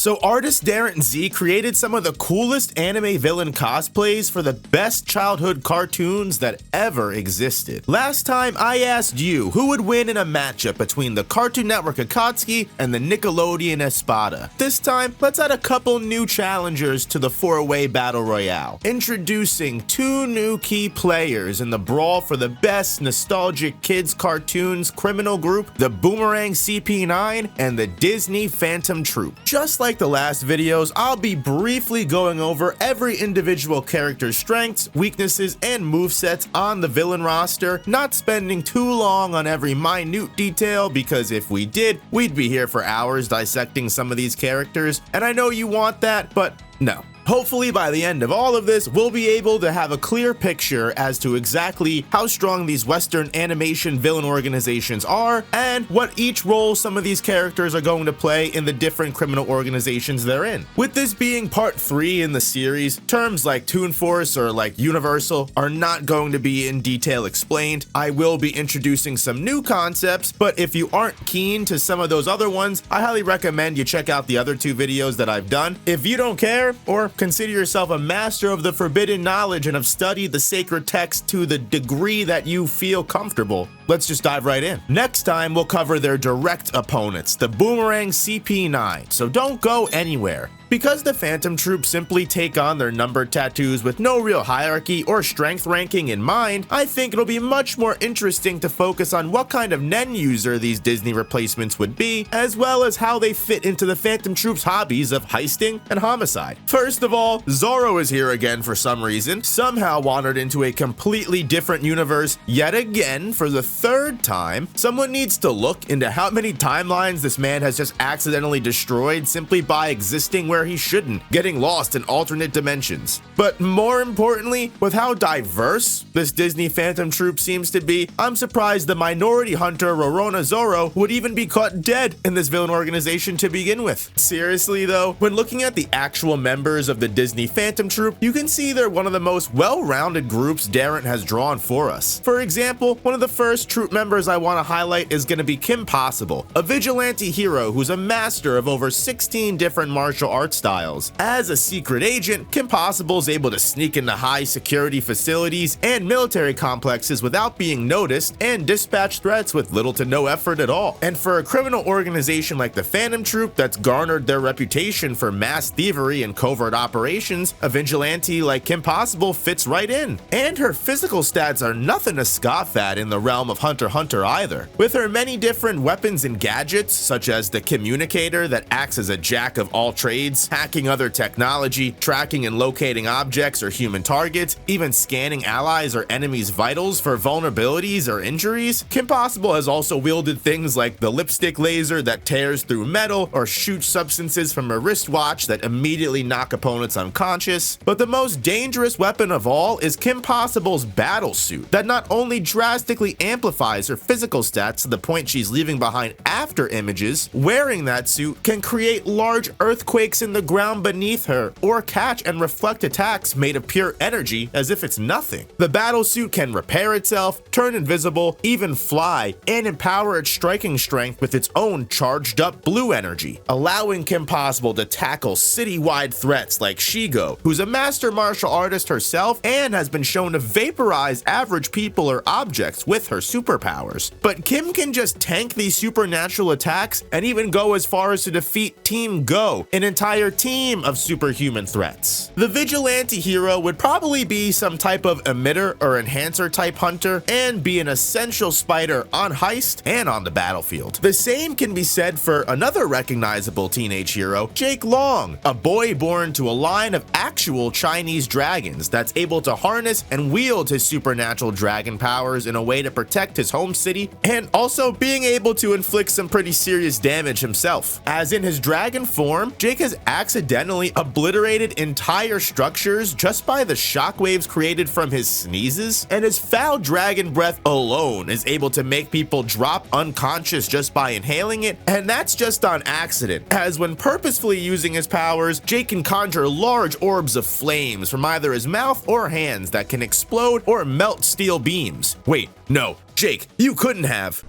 So artist Darren Z created some of the coolest anime villain cosplays for the best childhood cartoons that ever existed. Last time I asked you who would win in a matchup between the Cartoon Network Akatsuki and the Nickelodeon Espada. This time, let's add a couple new challengers to the 4-way battle royale. Introducing 2 new key players in the brawl for the best nostalgic kids cartoons criminal group, the Boomerang CP9 and the Disney Phantom Troupe. Just like the last videos, I'll be briefly going over every individual character's strengths, weaknesses, and movesets on the villain roster, not spending too long on every minute detail, because if we did, we'd be here for hours dissecting some of these characters, and I know you want that, but no. Hopefully by the end of all of this, we'll be able to have a clear picture as to exactly how strong these Western animation villain organizations are and what each role some of these characters are going to play in the different criminal organizations they're in. With this being part 3 in the series, terms like Toon Force or like Universal are not going to be in detail explained. I will be introducing some new concepts, but if you aren't keen to some of those other ones, I highly recommend you check out the other 2 videos that I've done. If you don't care, or consider yourself a master of the forbidden knowledge and have studied the sacred text to the degree that you feel comfortable, let's just dive right in. Next time, we'll cover their direct opponents, the Boomerang CP9, so don't go anywhere. Because the Phantom Troupe simply take on their numbered tattoos with no real hierarchy or strength ranking in mind, I think it'll be much more interesting to focus on what kind of Nen user these Disney replacements would be, as well as how they fit into the Phantom Troupe's hobbies of heisting and homicide. First of all, Zoro is here again for some reason, somehow wandered into a completely different universe yet again for the 3rd time. Someone needs to look into how many timelines this man has just accidentally destroyed simply by existing where he shouldn't, getting lost in alternate dimensions. But more importantly, with how diverse this Disney Phantom Troupe seems to be, I'm surprised the minority hunter Roronoa Zoro would even be caught dead in this villain organization to begin with. Seriously though, when looking at the actual members of the Disney Phantom Troupe, you can see they're one of the most well-rounded groups Darren has drawn for us. For example, one of the first troupe members I want to highlight is going to be Kim Possible, a vigilante hero who's a master of over 16 different martial arts styles. As a secret agent, Kim Possible is able to sneak into high security facilities and military complexes without being noticed and dispatch threats with little to no effort at all. And for a criminal organization like the Phantom Troupe that's garnered their reputation for mass thievery and covert operations, a vigilante like Kim Possible fits right in. And her physical stats are nothing to scoff at in the realm of Hunter x Hunter either. With her many different weapons and gadgets, such as the communicator that acts as a jack of all trades, hacking other technology, tracking and locating objects or human targets, even scanning allies or enemies' vitals for vulnerabilities or injuries. Kim Possible has also wielded things like the lipstick laser that tears through metal or shoots substances from a wristwatch that immediately knock opponents unconscious. But the most dangerous weapon of all is Kim Possible's battle suit that not only drastically amplifies her physical stats to the point she's leaving behind after images, wearing that suit can create large earthquakes in the ground beneath her or catch and reflect attacks made of pure energy as if it's nothing. The battle suit can repair itself, turn invisible, even fly, and empower its striking strength with its own charged up blue energy, allowing Kim Possible to tackle citywide threats like Shigo, who's a master martial artist herself and has been shown to vaporize average people or objects with her superpowers. But Kim can just tank these supernatural attacks and even go as far as to defeat Team Go, an entire team of superhuman threats. The vigilante hero would probably be some type of emitter or enhancer type hunter and be an essential spider on heist and on the battlefield. The same can be said for another recognizable teenage hero, Jake Long, a boy born to a line of actual Chinese dragons that's able to harness and wield his supernatural dragon powers in a way to protect his home city, and also being able to inflict some pretty serious damage himself. As in his dragon form, Jake has accidentally obliterated entire structures just by the shockwaves created from his sneezes, and his foul dragon breath alone is able to make people drop unconscious just by inhaling it, and that's just on accident, as when purposefully using his powers, Jake can conjure large orbs of flames from either his mouth or hands that can explode or melt steel beams. Wait, no, Jake, you couldn't have.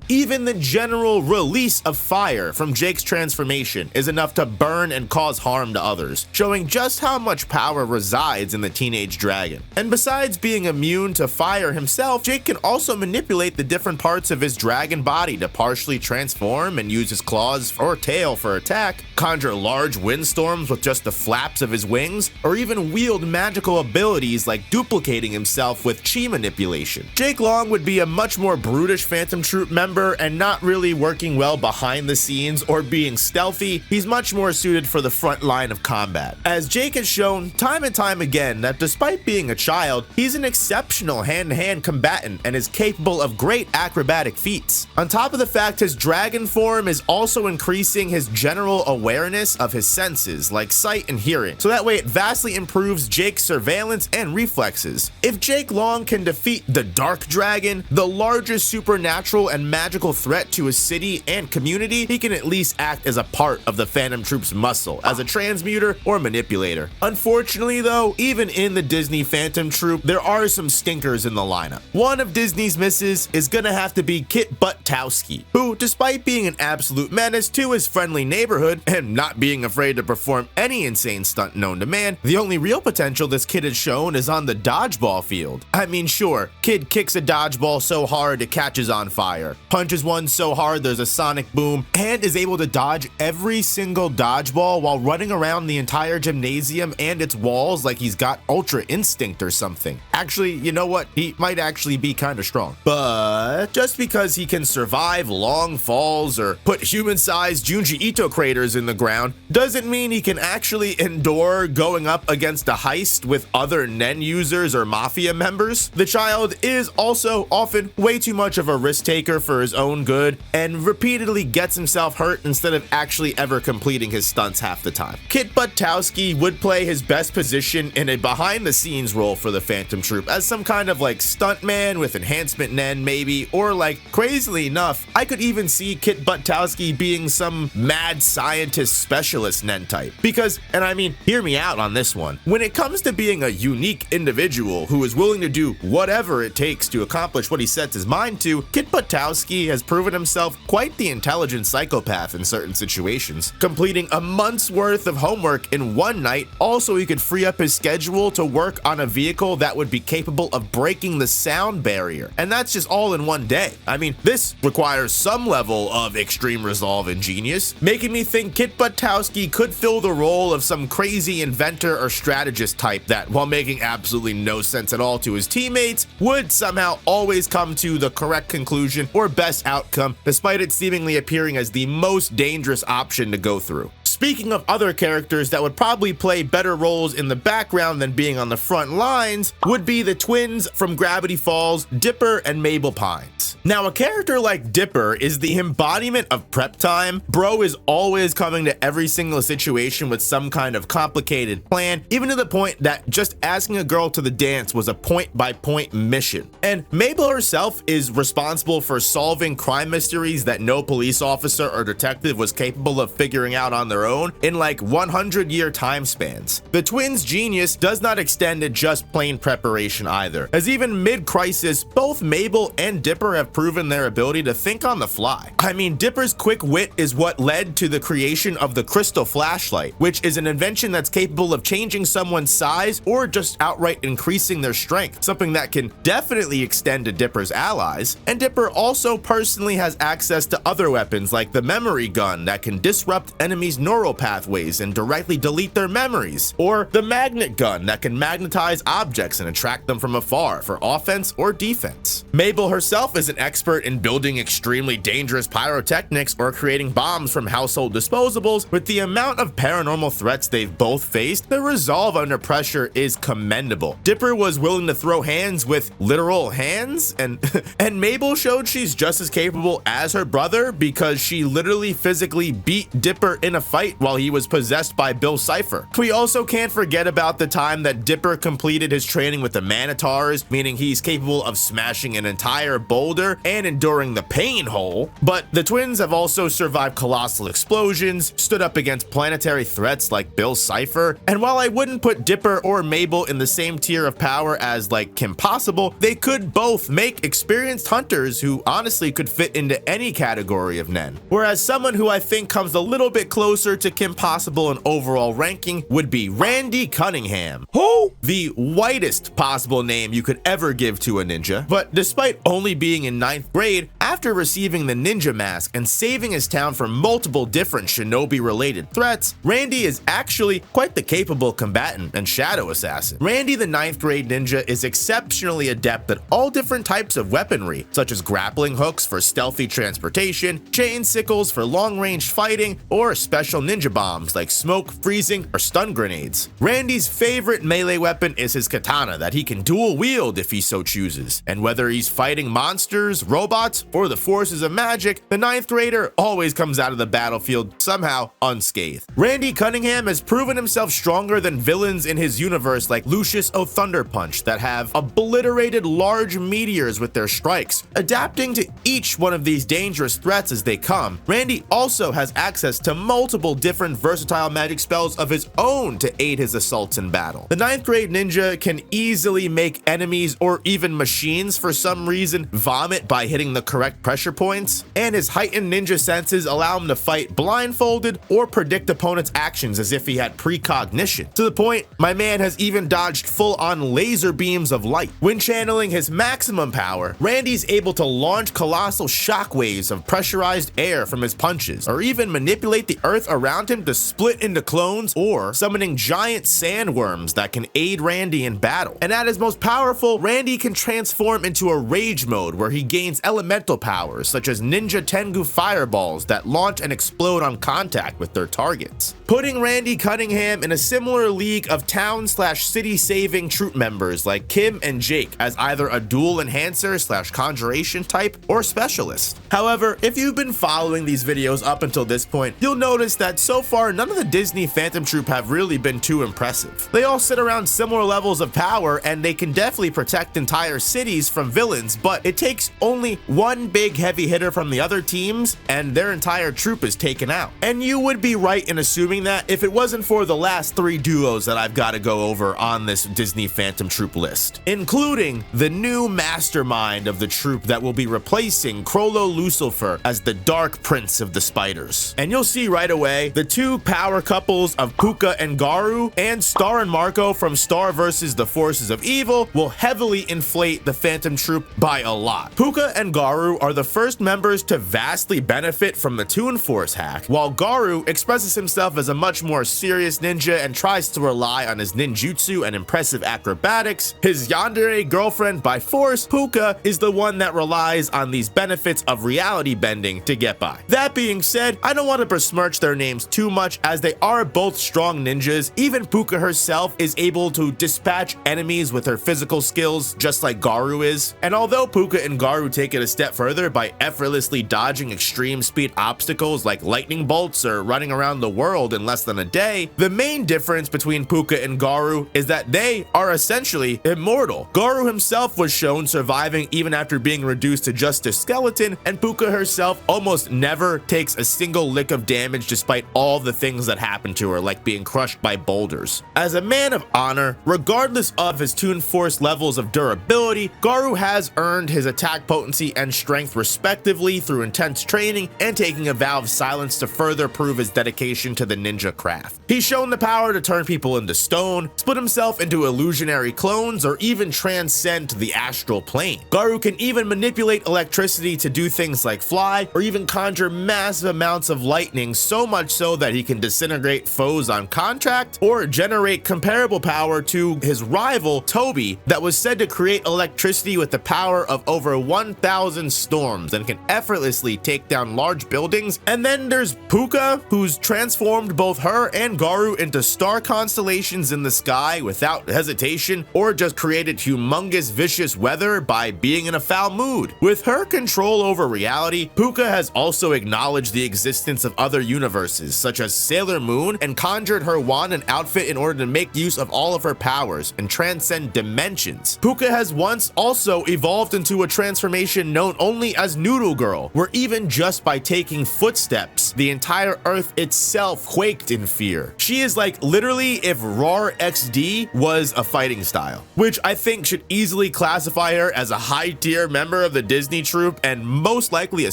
Even the general release of fire from Jake's transformation is enough to burn and cause harm to others, showing just how much power resides in the teenage dragon. And besides being immune to fire himself, Jake can also manipulate the different parts of his dragon body to partially transform and use his claws or tail for attack, conjure large windstorms with just the flaps of his wings, or even wield magical abilities like duplicating himself with chi manipulation. Jake Long would be a much more brutish Phantom Troupe member and not really working well behind the scenes or being stealthy. He's much more suited for the front line of combat, as Jake has shown time and time again that despite being a child, he's an exceptional hand-to-hand combatant and is capable of great acrobatic feats. On top of the fact his dragon form is also increasing his general awareness of his senses like sight and hearing, so that way it vastly improves Jake's surveillance and reflexes. If Jake Long can defeat the Dark Dragon, the largest supernatural and magical threat to his city and community, he can at least act as a part of the Phantom Troupe's muscle as a transmuter or manipulator. Unfortunately though, even in the Disney Phantom Troupe, there are some stinkers in the lineup. One of Disney's misses is gonna have to be Kick Buttowski, who, despite being an absolute menace to his friendly neighborhood and not being afraid to perform any insane stunt known to man, the only real potential this kid has shown is on the dodgeball field. I mean, sure, kid kicks a dodgeball so hard it catches on fire, punches one so hard there's a sonic boom, and is able to dodge every single dodgeball while running around the entire gymnasium and its walls like he's got ultra instinct or something. Actually, you know what? He might actually be kind of strong. But just because he can survive long falls or put human-sized Junji Ito craters in the ground doesn't mean he can actually endure going up against a heist with other Nen users or mafia members. The child is also often way too much of a risk taker for his own good and repeatedly gets himself hurt instead of actually ever completing his stunts half the time. Kick Buttowski would play his best position in a behind-the-scenes role for the Phantom Troupe as some kind of like stuntman with enhancement Nen maybe, or like crazily enough, I could even see Kick Buttowski being some mad scientist specialist Nen type. Because, and I mean, hear me out on this one, when it comes to being a unique individual who is willing to do whatever it takes to accomplish what he sets his mind to, Kick Buttowski has proven himself quite the intelligent psychopath in certain situations, completing a month's worth of homework in one night. Also, he could free up his schedule to work on a vehicle that would be capable of breaking the sound barrier, and that's just all in one day. I mean, this requires some level of extreme resolve and genius, making me think Kick Buttowski could fill the role of some crazy inventor or strategist type that, while making absolutely no sense at all to his teammates, would somehow always come to the correct conclusion or best outcome, despite it seemingly appearing as the most dangerous option to go through. Speaking of other characters that would probably play better roles in the background than being on the front lines, would be the twins from Gravity Falls, Dipper and Mabel Pines. Now, a character like Dipper is the embodiment of prep time. Bro is always coming to every single situation with some kind of complicated plan, even to the point that just asking a girl to the dance was a point-by-point mission. And Mabel herself is responsible for solving crime mysteries that no police officer or detective was capable of figuring out on their own in like 100-year time spans. The twins' genius does not extend to just plain preparation either, as even mid-crisis, both Mabel and Dipper have proven their ability to think on the fly. I mean, Dipper's quick wit is what led to the creation of the crystal flashlight, which is an invention that's capable of changing someone's size or just outright increasing their strength, something that can definitely extend to Dipper's allies. And Dipper also personally has access to other weapons like the memory gun that can disrupt enemies' neural pathways and directly delete their memories, or the magnet gun that can magnetize objects and attract them from afar for offense or defense. Mabel herself is an expert in building extremely dangerous pyrotechnics or creating bombs from household disposables. With the amount of paranormal threats they've both faced, their resolve under pressure is commendable. Dipper was willing to throw hands with literal hands, and Mabel showed she's just as capable as her brother because she literally physically beat Dipper in a fight fight while he was possessed by Bill Cipher. We also can't forget about the time that Dipper completed his training with the Manitars, meaning he's capable of smashing an entire boulder and enduring the pain hole. But the twins have also survived colossal explosions, stood up against planetary threats like Bill Cipher, and while I wouldn't put Dipper or Mabel in the same tier of power as like Kim Possible, they could both make experienced hunters who honestly could fit into any category of Nen. Whereas someone who I think comes a little bit closer to Kim Possible in overall ranking would be Randy Cunningham. Who? The whitest possible name you could ever give to a ninja. But despite only being in 9th grade, after receiving the ninja mask and saving his town from multiple different shinobi-related threats, Randy is actually quite the capable combatant and shadow assassin. Randy the 9th grade ninja is exceptionally adept at all different types of weaponry, such as grappling hooks for stealthy transportation, chain sickles for long-range fighting, or special ninja bombs like smoke, freezing, or stun grenades. Randy's favorite melee weapon is his katana that he can dual wield if he so chooses. And whether he's fighting monsters, robots, or the forces of magic, the 9th grader always comes out of the battlefield somehow unscathed. Randy Cunningham has proven himself stronger than villains in his universe like Lucius O'Thunderpunch that have obliterated large meteors with their strikes. Adapting to each one of these dangerous threats as they come, Randy also has access to multiple different versatile magic spells of his own to aid his assaults in battle. The 9th grade ninja can easily make enemies or even machines for some reason vomit by hitting the correct pressure points, and his heightened ninja senses allow him to fight blindfolded or predict opponents' actions as if he had precognition. To the point, my man has even dodged full-on laser beams of light. When channeling his maximum power, Randy's able to launch colossal shockwaves of pressurized air from his punches, or even manipulate the earth around him to split into clones, or summoning giant sandworms that can aid Randy in battle. And at his most powerful, Randy can transform into a rage mode where he gains elemental powers such as Ninja Tengu fireballs that launch and explode on contact with their targets, putting Randy Cunningham in a similar league of town/city saving troop members like Kim and Jake as either a dual enhancer/conjuration type or specialist. However, if you've been following these videos up until this point, you'll notice that so far none of the Disney Phantom Troupe have really been too impressive. They all sit around similar levels of power and they can definitely protect entire cities from villains, but it takes only one big heavy hitter from the other teams and their entire troop is taken out. And you would be right in assuming that if it wasn't for the last 3 duos that I've got to go over on this Disney Phantom Troupe list, including the new mastermind of the troupe that will be replacing Crollo Lucifer as the Dark Prince of the Spiders. And you'll see right away the 2 power couples of Puka and Garu and Star and Marco from Star vs. the Forces of Evil will heavily inflate the Phantom Troupe by a lot. Puka and Garu are the first members to vastly benefit from the Toon Force hack, while Garu expresses himself as a much more serious ninja and tries to rely on his ninjutsu and impressive acrobatics. His yandere girlfriend by force, Puka, is the one that relies on these benefits of reality bending to get by. That being said, I don't want to besmirch their names too much as they are both strong ninjas. Even Puka herself is able to dispatch enemies with her physical skills just like Garu is. And although Puka and Garu take it a step further by effortlessly dodging extreme speed obstacles like lightning bolts or running around the world in less than a day, the main difference between Puka and Garu is that they are essentially immortal. Garu himself was shown surviving even after being reduced to just a skeleton, and Puka herself almost never takes a single lick of damage despite all the things that happen to her, like being crushed by boulders. As a man of honor, regardless of his Toon Force levels of durability, Garu has earned his attack potency and strength respectively through intense training and taking a vow of silence to further prove his dedication to the ninja craft. He's shown the power to turn people into stone, split himself into illusionary clones, or even transcend to the astral plane. Garu can even manipulate electricity to do things like fly or even conjure massive amounts of lightning, so much so that he can disintegrate foes on contact or generate comparable power to his rival Toby that was said to create electricity with the power of over 1,000 storms and can effortlessly take down large buildings. And then there's Puka, who's transformed both her and Garu into star constellations in the sky without hesitation, or just created humongous vicious weather by being in a foul mood. With her control over reality, Puka has also acknowledged the existence of other universes, such as Sailor Moon, and conjured her wand and outfit in order to make use of all of her powers and transcend dimensions. Puka has once also evolved into a transformation known only as Noodle Girl, where even just by taking footsteps, the entire Earth itself quaked in fear. She is like literally if Roar XD was a fighting style, which I think should easily classify her as a high-tier member of the Disney troupe and most likely a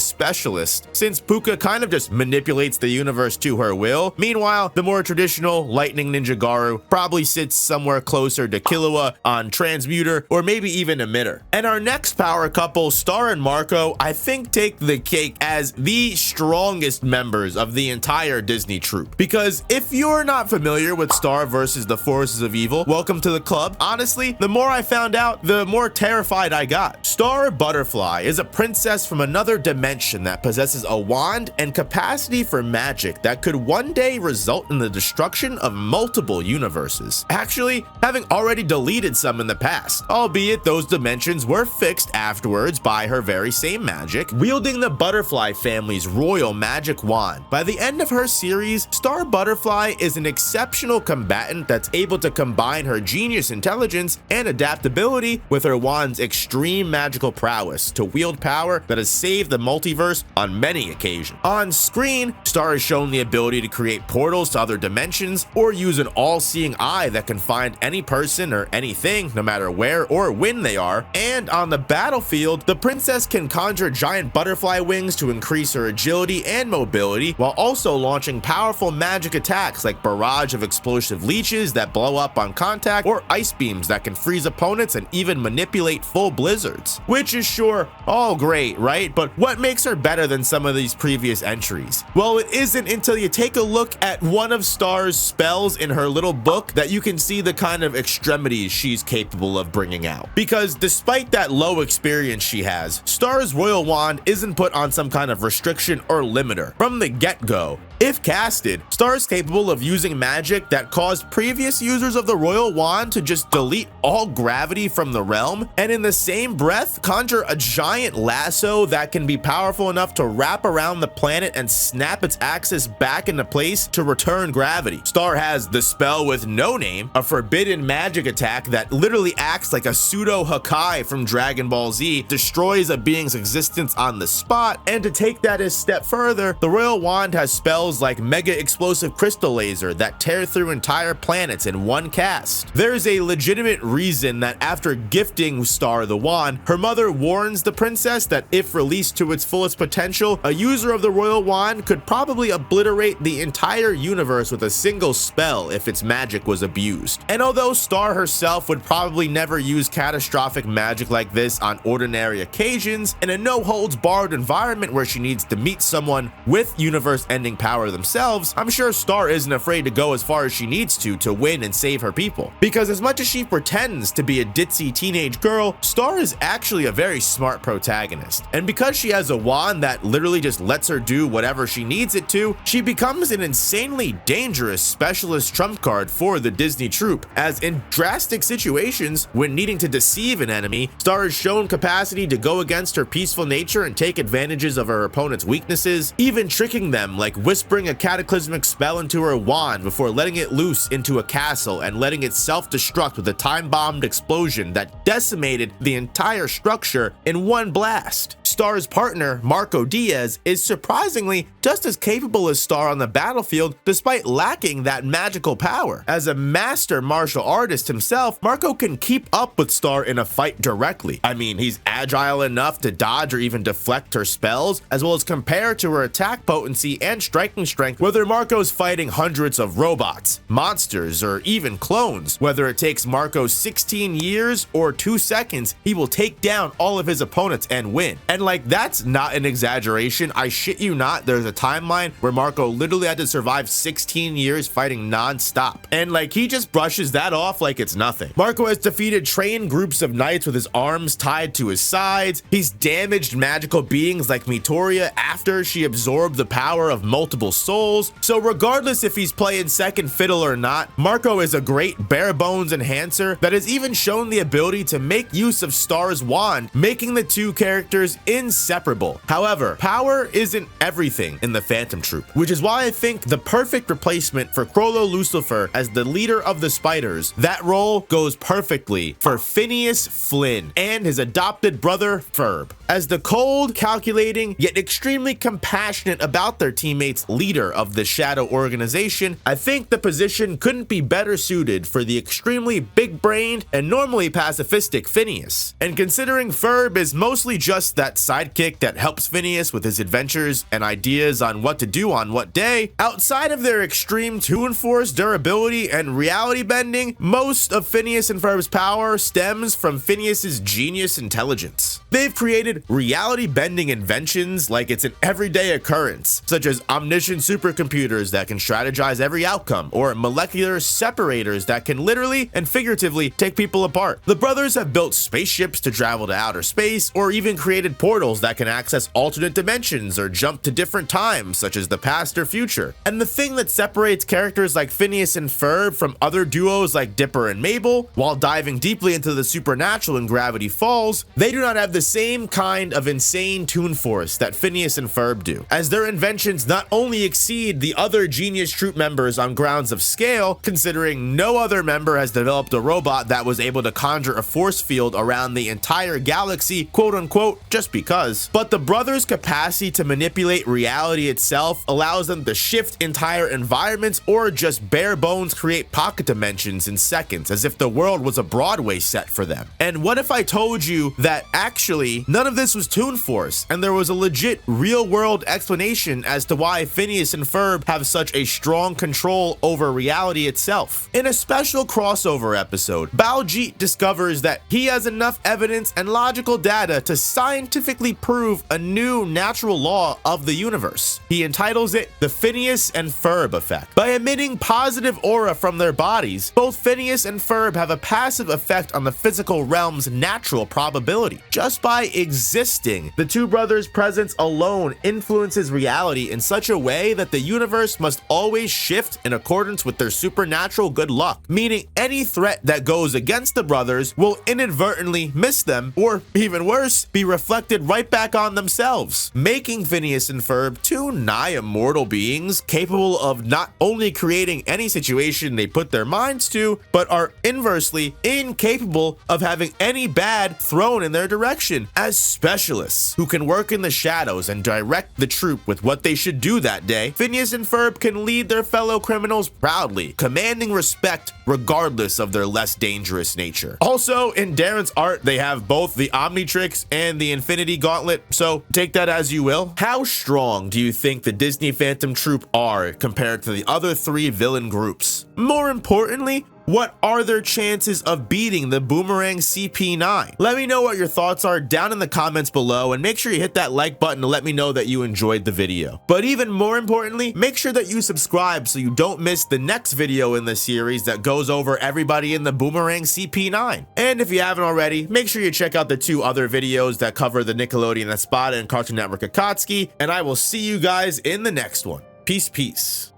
specialist, since Puka kind of just manipulates the universe to her will. Meanwhile, the more traditional Lightning Ninja Garu probably sits somewhere closer to Killua on Transmuter or maybe even Emitter. And our next power couple, Star and Marco, I think take the cake as the strongest members of the entire Disney troupe. Because if you're not familiar with Star versus the forces of evil, welcome to the club. Honestly, the more I found out, the more terrified I got. Star Butterfly is a princess from another dimension that possesses a wand and capacity for magic that could one day result in the destruction of multiple universes. Actually, having already deleted some in the past, albeit those dimensions were fixed afterwards by her very same magic, wielding the Butterfly family's royal magic wand. By the end of her series, Star Butterfly is an exceptional combatant that's able to combine her genius intelligence and adaptability with her wand's extreme magical prowess to wield power that has saved the multiverse on many occasions. On screen, Star is shown the ability to create portals to other dimensions or use an all-seeing eye that can find any person or anything, no matter where or when they are. And on the battlefield, the princess can conjure giant butterfly wings to increase her agility and mobility, while also launching powerful magic attacks like barrage of explosive leeches that blow up on contact, or ice beams that can freeze opponents and even manipulate full blizzards. Which is sure all great, right? But what makes her better than some of these previous entries? Well, it isn't until you take a look at one of Star's spells in her little book that you can see the kind of extremities she's capable of bringing out. Because despite that low experience she has, Star's royal wand isn't put on some kind of restriction or limiter. From the get-go, if casted, Star is capable of using magic that caused previous users of the royal wand to just delete all gravity from the realm, and in the same breath conjure a giant lasso that can be powerful enough to wrap around the planet and snap its axis back into place to return gravity. Star has the spell with no name, a forbidden magic attack that literally acts like a pseudo Hakai from Dragon Ball Z, destroys a being's existence on the spot. And to take that a step further, the royal wand has spells like Mega Explosive Crystal Laser that tear through entire planets in one cast. There's a legitimate reason that after gifting Star the wand, her mother warns the princess that if released to its fullest potential, a user of the royal wand could probably obliterate the entire universe with a single spell if its magic was abused. And although Star herself would probably never use catastrophic magic like this on ordinary occasions, in a no-holds-barred environment where she needs to meet someone with universe-ending power themselves, I'm sure Star isn't afraid to go as far as she needs to win and save her people. Because as much as she pretends to be a ditzy teenage girl, Star is actually a very smart protagonist. And because she has a wand that literally just lets her do whatever she needs it to, she becomes an insanely dangerous specialist trump card for the Disney troupe, as in drastic situations, when needing to deceive an enemy, Star has shown capacity to go against her peaceful nature and take advantages of her opponent's weaknesses, even tricking them like whispering a cataclysmic spell into her wand before letting it loose into a castle and letting it self-destruct with a time-bombed explosion that decimated the entire structure in one blast. Star's partner, Marco Diaz, is surprisingly just as capable as Star on the battlefield despite lacking that magical power. As a master martial artist himself, Marco can keep up with Star in a fight directly. I mean, he's agile enough to dodge or even deflect her spells, as well as compare to her attack potency and striking strength, whether Marco's fighting hundreds of robots, monsters, or even clones. Whether it takes Marco 16 years or 2 seconds, he will take down all of his opponents and win. And And like, that's not an exaggeration. I shit you not, there's a timeline where Marco literally had to survive 16 years fighting non-stop. And like, he just brushes that off like it's nothing. Marco has defeated trained groups of knights with his arms tied to his sides. He's damaged magical beings like Mitoria after she absorbed the power of multiple souls. So regardless if he's playing second fiddle or not, Marco is a great bare bones enhancer that has even shown the ability to make use of Star's wand, making the two characters inseparable. However, power isn't everything in the Phantom Troupe, which is why I think the perfect replacement for Crollo Lucifer as the leader of the Spiders, that role goes perfectly for Phineas Flynn and his adopted brother Ferb. As the cold, calculating, yet extremely compassionate about their teammates leader of the Shadow organization, I think the position couldn't be better suited for the extremely big-brained and normally pacifistic Phineas. And considering Ferb is mostly just that sidekick that helps Phineas with his adventures and ideas on what to do on what day, outside of their extreme Toon Force durability and reality bending, most of Phineas and Ferb's power stems from Phineas's genius intelligence. They've created reality bending inventions like it's an everyday occurrence, such as omniscient supercomputers that can strategize every outcome, or molecular separators that can literally and figuratively take people apart. The brothers have built spaceships to travel to outer space, or even created portals that can access alternate dimensions or jump to different times, such as the past or future. And the thing that separates characters like Phineas and Ferb from other duos like Dipper and Mabel, while diving deeply into the supernatural in Gravity Falls, they do not have the same kind of insane Toon Force that Phineas and Ferb do, as their inventions not only exceed the other Genius Troupe members on grounds of scale, considering no other member has developed a robot that was able to conjure a force field around the entire galaxy, quote unquote, just because, but the brothers' capacity to manipulate reality itself allows them to shift entire environments or just bare bones create pocket dimensions in seconds, as if the world was a Broadway set for them. And what if I told you that actually none of this was Toon Force, and there was a legit real-world explanation as to why Phineas and Ferb have such a strong control over reality itself? In a special crossover episode, Baljeet discovers that he has enough evidence and logical data to scientifically prove a new natural law of the universe. He entitles it the Phineas and Ferb effect. By emitting positive aura from their bodies, both Phineas and Ferb have a passive effect on the physical realm's natural probability. Just by existing, the two brothers' presence alone influences reality in such a way that the universe must always shift in accordance with their supernatural good luck, meaning any threat that goes against the brothers will inadvertently miss them, or even worse, be reflected right back on themselves, making Phineas and Ferb two nigh immortal beings capable of not only creating any situation they put their minds to, but are inversely incapable of having any bad thrown in their direction, as specialists who can work in the shadows and direct the troupe with what they should do that day. Phineas and Ferb can lead their fellow criminals proudly, commanding respect regardless of their less dangerous nature. Also, in Darren's art, they have both the Omnitrix and the Infinity Gauntlet, so take that as you will. How strong do you think the Disney Phantom Troupe are compared to the other three villain groups? More importantly, what are their chances of beating the Boomerang CP9? Let me know what your thoughts are down in the comments below, and make sure you hit that like button to let me know that you enjoyed the video. But even more importantly, make sure that you subscribe so you don't miss the next video in the series that goes over everybody in the Boomerang CP9. And if you haven't already, make sure you check out the two other videos that cover the Nickelodeon Espada and Cartoon Network Akatsuki, and I will see you guys in the next one. Peace, peace.